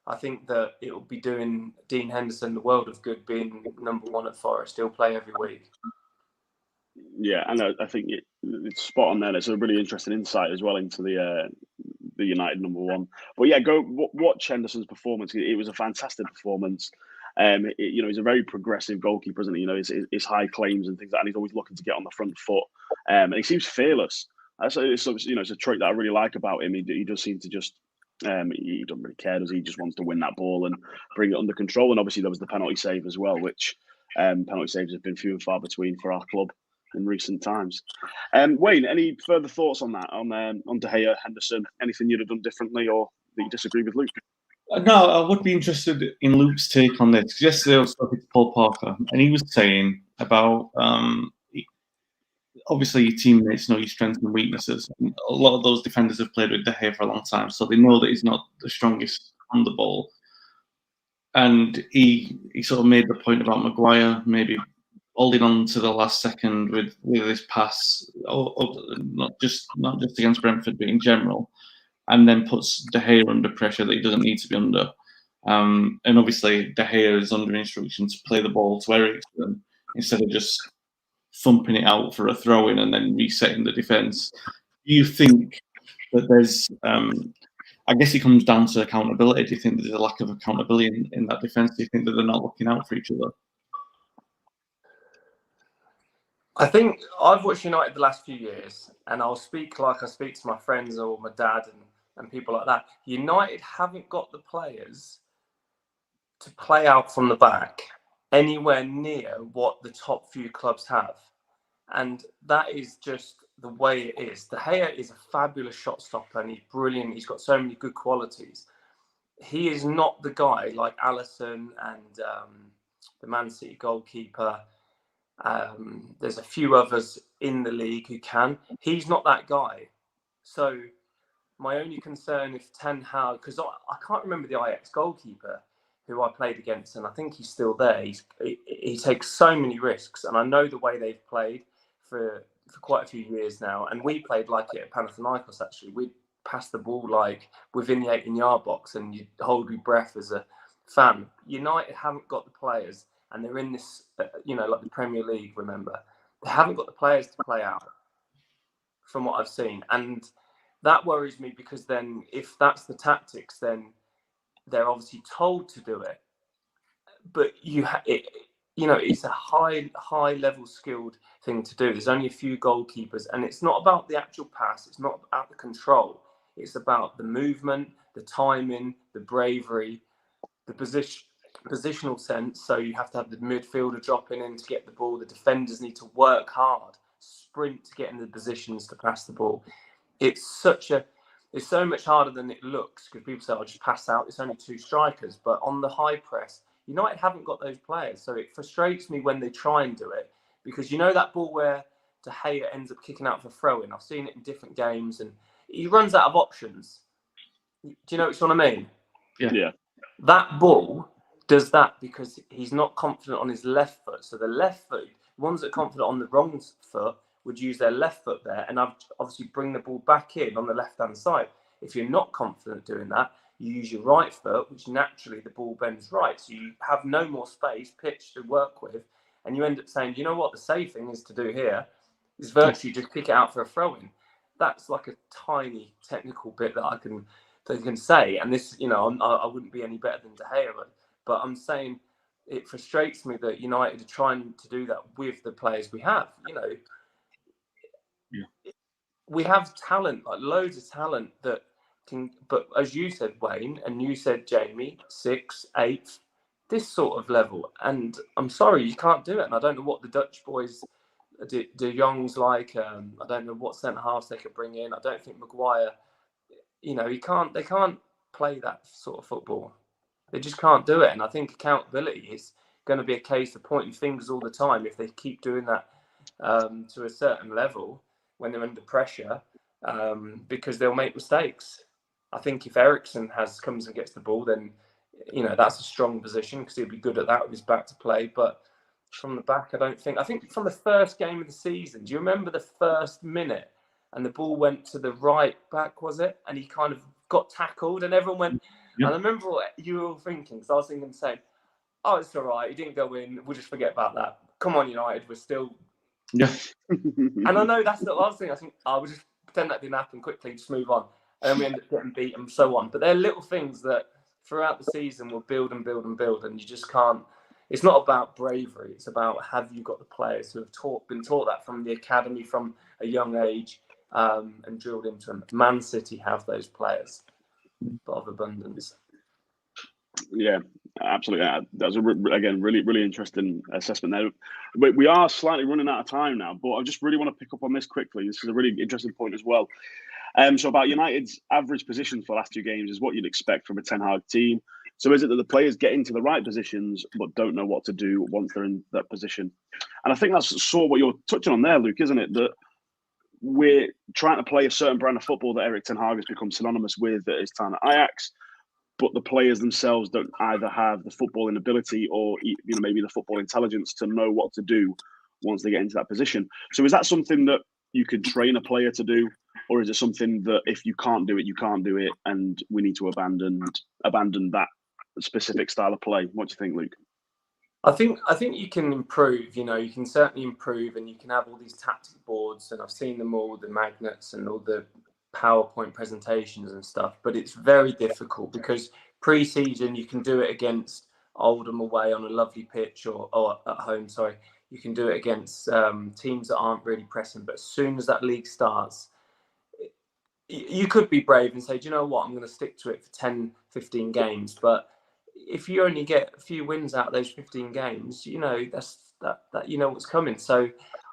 I think that it will be doing Dean Henderson the world of good being number one at Forest. He'll play every week. Yeah, and I think it's spot on there. It's a really interesting insight as well into the United number one. But yeah, go watch Henderson's performance. It was a fantastic performance. You know, he's a very progressive goalkeeper, isn't he? You know, his high claims and things like that, and he's always looking to get on the front foot. And he seems fearless. It's you know, it's a trait that I really like about him. He does seem to just he doesn't really care, does he? He just wants to win that ball and bring it under control. And obviously there was the penalty save as well, which penalty saves have been few and far between for our club in recent times. Wayne, any further thoughts on that, on De Gea, Henderson? Anything you'd have done differently, or that you disagree with Luke? No, I would be interested in Luke's take on this. Yesterday I was talking to Paul Parker, and he was saying about obviously your teammates know your strengths and weaknesses. And a lot of those defenders have played with De Gea for a long time, so they know that he's not the strongest on the ball. And he sort of made the point about Maguire maybe holding on to the last second with his pass, not just against Brentford, but in general, and then puts De Gea under pressure that he doesn't need to be under. And obviously De Gea is under instruction to play the ball to Eriksen instead of just thumping it out for a throw-in and then resetting the defence. Do you think that there's... I guess it comes down to accountability. Do you think there's a lack of accountability in that defence? Do you think that they're not looking out for each other? I think I've watched United the last few years, and I'll speak like I speak to my friends or my dad and people like that. United haven't got the players to play out from the back anywhere near what the top few clubs have. And that is just the way it is. De Gea is a fabulous shot stopper, and he's brilliant. He's got so many good qualities. He is not the guy like Alisson and the Man City goalkeeper. There's a few others in the league who can. He's not that guy. So my only concern if Ten Hag, because I can't remember the Ajax goalkeeper who I played against, and I think he's still there. He takes so many risks, and I know the way they've played for quite a few years now. And we played like it at Panathinaikos, actually. We'd pass the ball like within the 18-yard box, and you'd hold your breath as a fan. United haven't got the players, and they're in this, you know, like the Premier League, remember. They haven't got the players to play out, from what I've seen. And that worries me, because then if that's the tactics, then they're obviously told to do it. But you know, it's a high level skilled thing to do. There's only a few goalkeepers, and it's not about the actual pass. It's not about the control. It's about the movement, the timing, the bravery, the positional sense. So you have to have the midfielder dropping in to get the ball. The defenders need to work hard, sprint to get in the positions to pass the ball. It's so much harder than it looks, because people say, I'll just pass out. It's only two strikers. But on the high press, United haven't got those players. So it frustrates me when they try and do it, because you know that ball where De Gea ends up kicking out for throw-in. I've seen it in different games, and he runs out of options. Do you know what I mean? Yeah. That ball does that because he's not confident on his left foot. So the left foot, ones that are confident on the wrong foot would use their left foot there and obviously bring the ball back in on the left-hand side. If you're not confident doing that, you use your right foot, which naturally the ball bends right. So you have no more space, pitch to work with. And you end up saying, you know what, the safe thing is to do here is virtually just kick it out for a throw-in. That's like a tiny technical bit that I can say. And this, I wouldn't be any better than De Gea, but I'm saying it frustrates me that United are trying to do that with the players we have. We have talent, like loads of talent that can, but as you said, Wayne, and you said, Jamie, 6th, 8th, this sort of level. And I'm sorry, you can't do it. And I don't know what the Dutch boys, De Jong's like. I don't know what centre halves they could bring in. I don't think Maguire, they can't play that sort of football. They just can't do it. And I think accountability is going to be a case of pointing fingers all the time if they keep doing that to a certain level when they're under pressure, because they'll make mistakes. I think if Eriksen comes and gets the ball, then that's a strong position because he'll be good at that with his back to play. But from the back, I think from the first game of the season, do you remember the first minute and the ball went to the right back, was it? And he kind of got tackled and everyone went, and I remember what you were all thinking, because I was thinking saying, oh, it's all right, he didn't go in, we'll just forget about that. Come on, United, we're still... Yeah. And I know that's the last thing. I think I would just pretend that didn't happen quickly, just move on. And then we end up getting beat and so on. But they're little things that throughout the season will build and build and build, and you just can't... It's not about bravery. It's about, have you got the players who have been taught that from the academy from a young age, and drilled into them. Man City have those players, but of abundance. Yeah, absolutely. That was again really, really interesting assessment there. We are slightly running out of time now, but I just really want to pick up on this quickly. This is a really interesting point as well. So about United's average positions for the last 2 games is what you'd expect from a Ten Hag team. So is it that the players get into the right positions but don't know what to do once they're in that position? And I think that's sort of what you're touching on there, Luke, isn't it? That we're trying to play a certain brand of football that Erik Ten Hag has become synonymous with at his time at Ajax, but the players themselves don't either have the footballing ability or maybe the football intelligence to know what to do once they get into that position. So is that something that you could train a player to do, or is it something that if you can't do it, you can't do it, and we need to abandon that specific style of play? What do you think, Luke? I think you can improve. You can certainly improve, and you can have all these tactic boards, and I've seen them all, the magnets and all the PowerPoint presentations and stuff. But it's very difficult because pre-season you can do it against Oldham away on a lovely pitch, or at home. Sorry, you can do it against teams that aren't really pressing. But as soon as that league starts, you could be brave and say, do you know what, I'm going to stick to it for 10, 15 games. But if you only get a few wins out of those 15 games, that's what's coming. So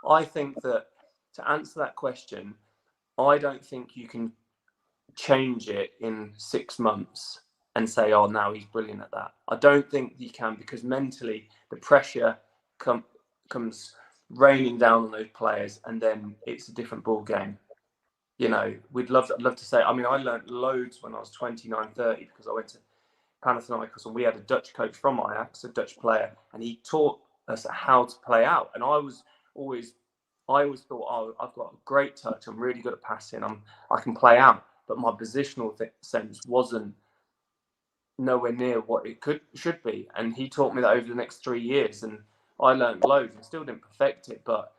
I think that to answer that question, I don't think you can change it in 6 months and say, oh, now he's brilliant at that. I don't think you can, because mentally the pressure comes raining down on those players, and then it's a different ball game. I'd love to say, I learned loads when I was 29, 30, because I went to Panathinaikos and we had a Dutch coach from Ajax, a Dutch player, and he taught us how to play out. And I always thought, oh, I've got a great touch, I'm really good at passing, I can play out. But my positional sense wasn't nowhere near what it should be. And he taught me that over the next 3 years, and I learned loads and still didn't perfect it. But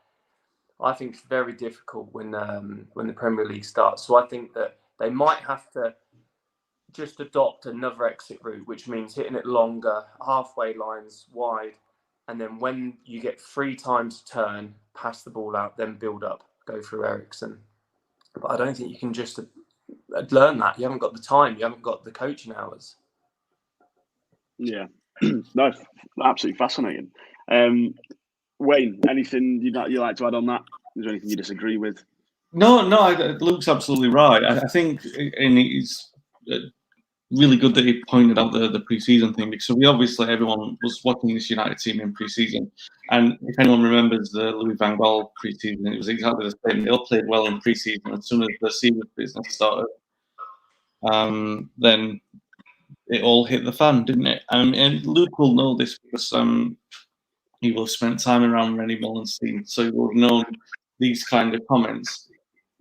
I think it's very difficult when the Premier League starts. So I think that they might have to just adopt another exit route, which means hitting it longer, halfway lines, wide, and then when you get 3 times to turn, pass the ball out, then build up, go through Eriksen. But I don't think you can just learn that. You haven't got the time. You haven't got the coaching hours. Yeah, no, absolutely fascinating. Wayne, anything you'd like to add on that? Is there anything you disagree with? No, Luke's absolutely right. I think in his really good that he pointed out the pre-season thing, because everyone was watching this United team in pre-season, and if anyone remembers the Louis van Gaal pre-season, it was exactly the same. They all played well in pre-season. As soon as the serious business started, then it all hit the fan, didn't it? And Luke will know this because he will have spent time around Rennie Mullen's team, so he will have known these kind of comments.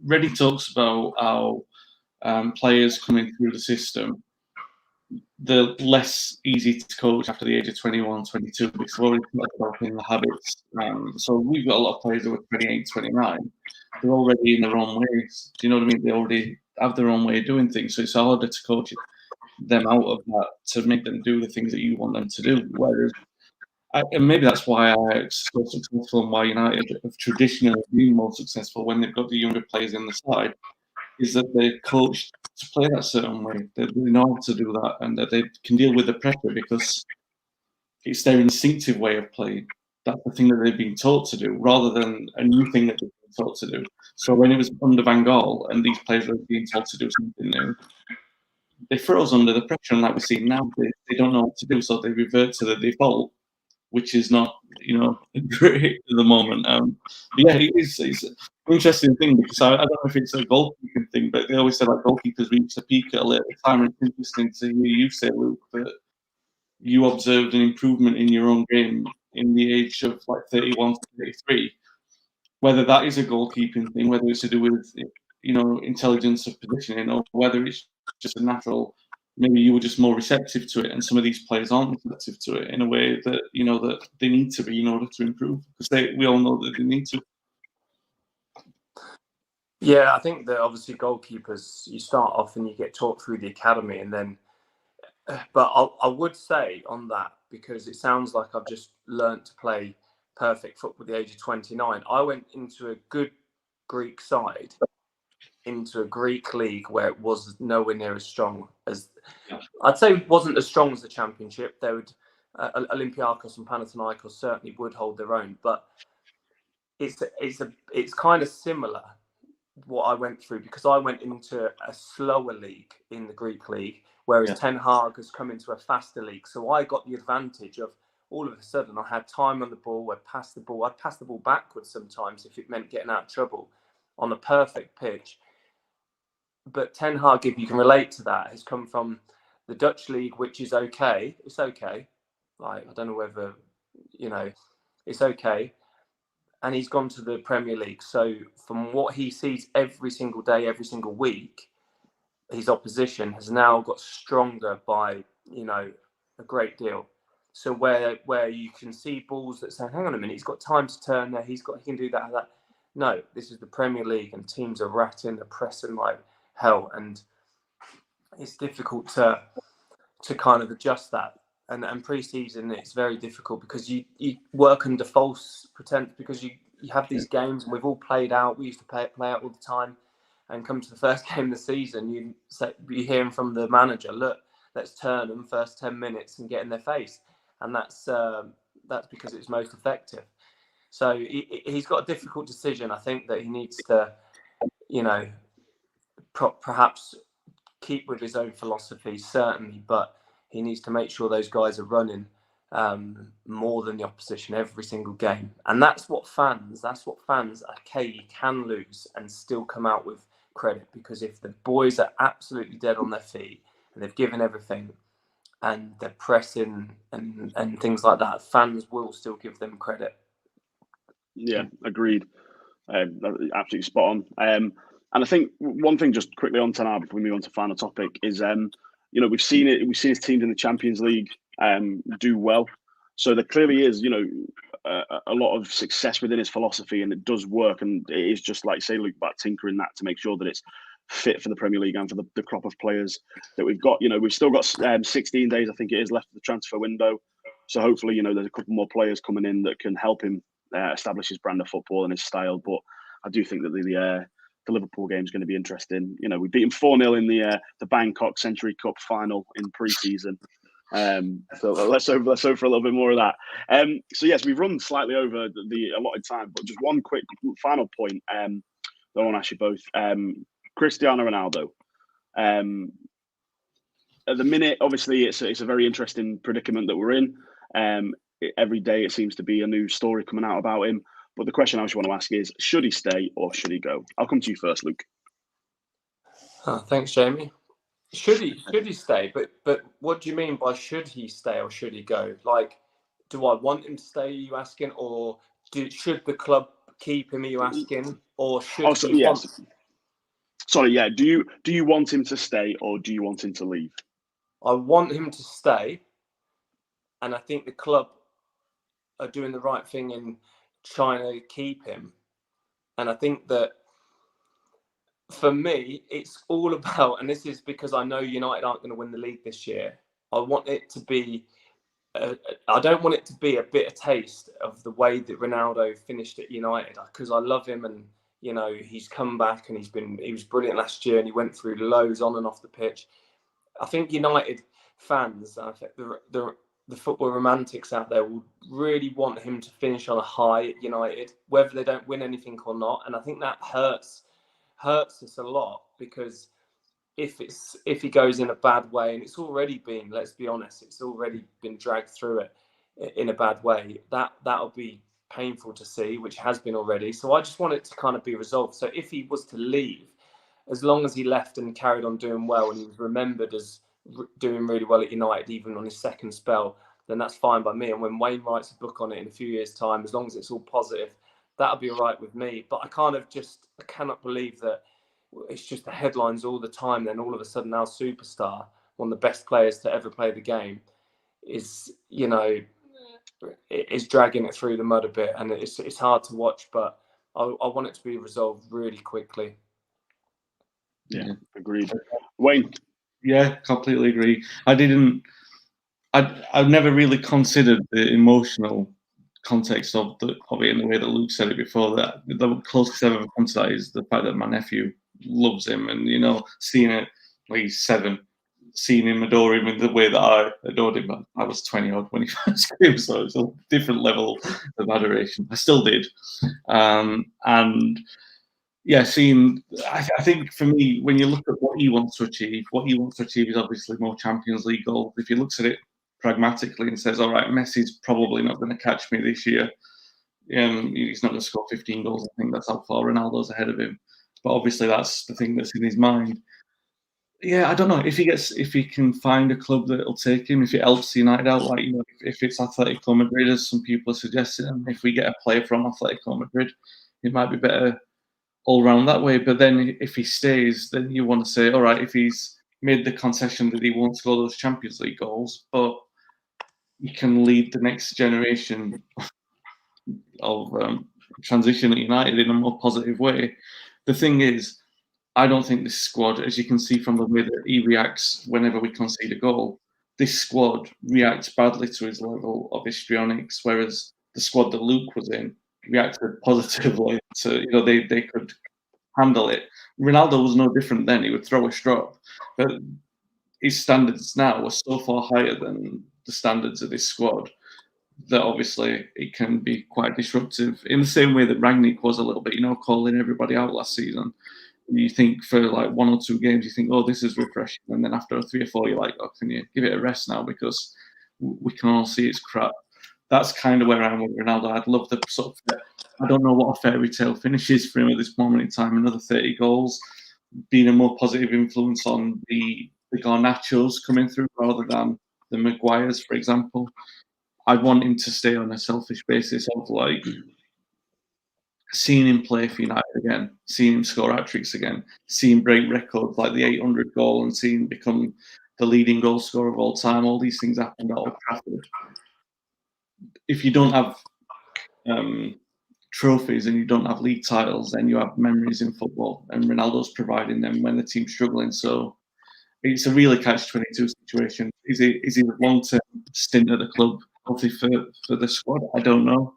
Rennie talks about how players coming through the system, the less easy to coach after the age of 21, 22, because we're already developing the habits. So we've got a lot of players who are 28, 29. They're already in their own ways. Do you know what I mean? They already have their own way of doing things. So it's harder to coach them out of that, to make them do the things that you want them to do. Whereas, and maybe that's why I'm so successful and why United have traditionally been more successful when they've got the younger players in the side, is that they're coached to play that certain way. They know how to do that, and that they can deal with the pressure because it's their instinctive way of playing. That's the thing that they've been taught to do, rather than a new thing that they've been taught to do. So when it was under Van Gaal and these players were being told to do something new, they froze under the pressure, and like we see now, they don't know what to do, so they revert to the default, which is not, great at the moment. Yeah, it's an interesting thing, because I don't know if it's a goalkeeping thing, but they always say like goalkeepers reach the peak at a later time. And it's interesting to hear you say, Luke, that you observed an improvement in your own game in the age of like 31 to 33. Whether that is a goalkeeping thing, whether it's to do with intelligence of positioning, or whether it's just a natural. Maybe you were just more receptive to it, and some of these players aren't receptive to it in a way that that they need to be in order to improve, because we all know that they need to. Yeah, I think that obviously goalkeepers, you start off and you get taught through the academy, and then. But I would say on that, because it sounds like I've just learnt to play perfect football at the age of 29. I went into a good Greek side, into a Greek league where it was nowhere near as strong as, I'd say it wasn't as strong as the Championship. They would, Olympiacos and Panathinaikos certainly would hold their own, but it's kind of similar what I went through, because I went into a slower league in the Greek league, whereas Ten Hag has come into a faster league. So I got the advantage of, all of a sudden, I had time on the ball. I'd pass the ball backwards sometimes if it meant getting out of trouble on a perfect pitch. But Ten Hag, if you can relate to that, has come from the Dutch league, which is okay. It's okay. Like, I don't know whether, it's okay. And he's gone to the Premier League. So from what he sees every single day, every single week, his opposition has now got stronger by, a great deal. So where you can see balls that say, hang on a minute, he's got time to turn there, he can do that. No, this is the Premier League, and teams are ratting, they're pressing like hell, and it's difficult to kind of adjust that. And pre-season, it's very difficult, because you work under false pretense, because you have these games, and we've all played out. We used to play out all the time, and come to the first game of the season, you're hearing from the manager, look, let's turn them first 10 minutes and get in their face, and that's because it's most effective. So he's got a difficult decision. I think that he needs to, perhaps keep with his own philosophy, certainly, but he needs to make sure those guys are running more than the opposition every single game. And that's what fans, okay, you can lose and still come out with credit, because if the boys are absolutely dead on their feet and they've given everything and they're pressing and things like that, fans will still give them credit. Yeah, agreed. Absolutely spot on. And I think one thing, just quickly on Ten Hag before we move on to final topic, is we've seen his teams in the Champions League do well. So there clearly is a lot of success within his philosophy, and it does work. And it is just like, say, Luke, about tinkering that to make sure that it's fit for the Premier League and for the crop of players that we've got. We've still got 16 days, I think it is, left of the transfer window. So hopefully, there's a couple more players coming in that can help him establish his brand of football and his style. But I do think that the Liverpool game is going to be interesting. We beat him 4-0 in the Bangkok Century Cup final in pre-season. So let's hope for a little bit more of that. So yes, we've run slightly over the allotted time, but just one quick final point that I want to ask you both. Cristiano Ronaldo. at the minute, obviously, it's a very interesting predicament that we're in. Every day it seems to be a new story coming out about him. But the question I just want to ask is, should he stay or should he go? I'll come to you first, Luke. Thanks, Jamie. Should he stay? But what do you mean by should he stay or should he go? Like, do I want him to stay? Are you asking, or should the club keep him? Are you asking, or should he? Yes. Sorry, yeah. Do you want him to stay or do you want him to leave? I want him to stay, and I think the club are doing the right thing in trying to keep him. And I think that for me, it's all about, and this is because I know United aren't going to win the league this year. I want it to be, I don't want it to be a bitter taste of the way that Ronaldo finished at United, because I love him and, he's come back and he was brilliant last year and he went through lows on and off the pitch. I think United fans, I think the football romantics out there will really want him to finish on a high at United, whether they don't win anything or not. And I think that hurts us a lot, because if he goes in a bad way, and it's already been, let's be honest, it's already been dragged through it in a bad way, that'll be painful to see, which has been already. So I just want it to kind of be resolved. So if he was to leave, as long as he left and carried on doing well, and he was remembered as doing really well at United, even on his second spell, then that's fine by me. And when Wayne writes a book on it in a few years' time, as long as it's all positive, that'll be all right with me. But I cannot believe that it's just the headlines all the time. Then all of a sudden, our superstar, one of the best players to ever play the game, is is dragging it through the mud a bit, and it's hard to watch. But I want it to be resolved really quickly. Yeah, agreed. Wayne? Yeah, completely agree. I've never really considered the emotional context of it in the way that Luke said it before. That the closest I've ever come to that is the fact that my nephew loves him, and seeing it when he's 7, seeing him adore him in the way that I adored him. I was 20 odd when he first came, so it's a different level of adoration. I still did, and yeah, I think for me, when you look at what he wants to achieve is obviously more Champions League goals. If he looks at it pragmatically and says, all right, Messi's probably not going to catch me this year. He's not going to score 15 goals. I think that's how far Ronaldo's ahead of him. But obviously that's the thing that's in his mind. Yeah, I don't know if he can find a club that'll take him, if it helps United out, like, if it's Atletico Madrid, as some people are suggesting, and if we get a player from Atletico Madrid, it might be better all round that way. But then if he stays, then you want to say, all right, if he's made the concession that he won't score those Champions League goals, but he can lead the next generation of transition at United in a more positive way. The thing is, I don't think this squad, as you can see from the way that he reacts whenever we concede a goal, this squad reacts badly to his level of histrionics, whereas the squad that Luke was in reacted positively to, they could handle it. Ronaldo was no different then. He would throw a strop, but his standards now are so far higher than the standards of this squad that obviously it can be quite disruptive, in the same way that Rangnick was a little bit, calling everybody out last season. You think for like 1 or 2 games, you think, oh, this is refreshing, and then after 3 or 4, you're like, oh, can you give it a rest now, because we can all see it's crap. That's kind of where I am with Ronaldo. I'd love the sort of, I don't know what a fairy tale finish is for him at this moment in time. Another 30 goals, being a more positive influence on the Garnachos coming through rather than the Maguires, for example. I'd want him to stay on a selfish basis of like seeing him play for United again, seeing him score hat-tricks again, seeing him break records like the 800 goal and seeing him become the leading goal scorer of all time. All these things happened at Old Trafford. If you don't have trophies and you don't have league titles, then you have memories in football, and Ronaldo's providing them when the team's struggling. So it's a really catch-22 situation. Is he a long-term stint at the club healthy for the squad? I don't know.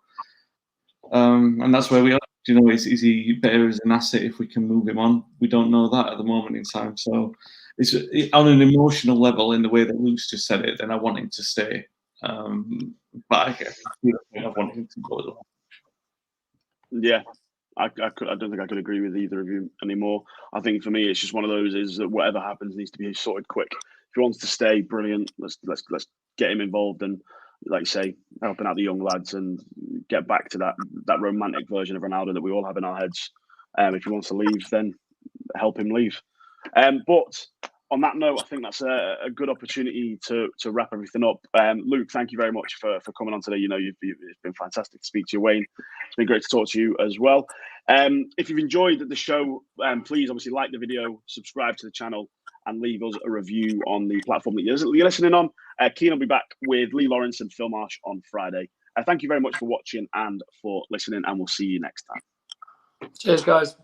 And that's where we are. Is he better as an asset if we can move him on? We don't know that at the moment in time. So it's on an emotional level, in the way that Luke's just said it, then I want him to stay. But I want him to go as well. Yeah, I don't think I could agree with either of you anymore. I think for me, it's just one of those, is that whatever happens needs to be sorted quick. he wants to stay, brilliant. Let's get him involved and, like you say, helping out the young lads and get back to that romantic version of Ronaldo that we all have in our heads. If he wants to leave, then help him leave. But on that note, I think that's a good opportunity to wrap everything up. Luke, thank you very much for coming on today. It's been fantastic to speak to you. Wayne, it's been great to talk to you as well. If you've enjoyed the show, please obviously like the video, subscribe to the channel, and leave us a review on the platform that you're listening on. Keane will be back with Lee Lawrence and Phil Marsh on Friday. Thank you very much for watching and for listening, and we'll see you next time. Cheers, guys.